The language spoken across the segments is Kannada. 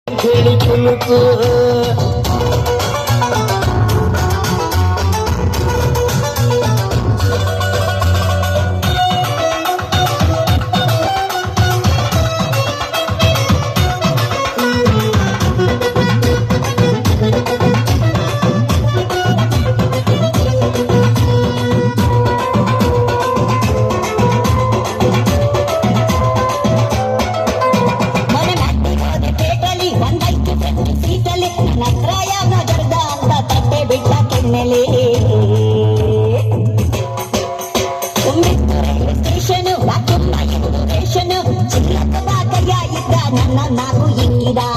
ಕುಲುಕು నాకు ఇంకిదా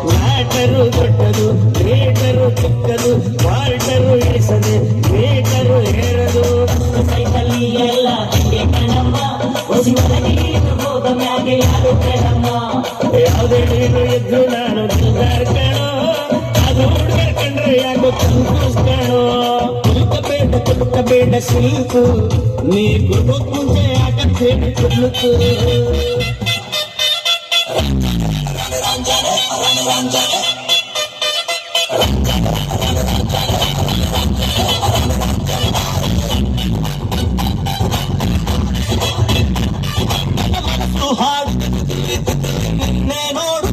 మ్యాటరు దొడ్డదు రేటರು ಚಿಕ್ಕದು ವಾಲ್ಟರು ಇಳಿಸದೆ ರೇಟರು ಹೇರದು ಸೈಕಲ್ಲಿ ಎಲ್ಲ ಕಣಮ್ಮ ಹೊಸಿವರ ನೀರು ಹೋದ ಮ್ಯಾಗೆ ಯಾರು ಕಣಮ್ಮ ಯಾವುದೇ ನೀರು ಎದ್ದು ನಾನು ಕಣೋ ಅದು ಹುಡುಗರ್ ಕಂಡ್ರೆ ಯಾಕೋ ಕನ್ಫ್ಯೂಸ್ಕಣೋ ಕುಲುಕಬೇಡ ಸಿಲ್ಕು ನೀ ಕುಲುಕೋಕ್ ಮುಂಚೆ ಯಾಕಂತೇಳಿ ಕುಲುಕು ಹಾಡು ನೋಡು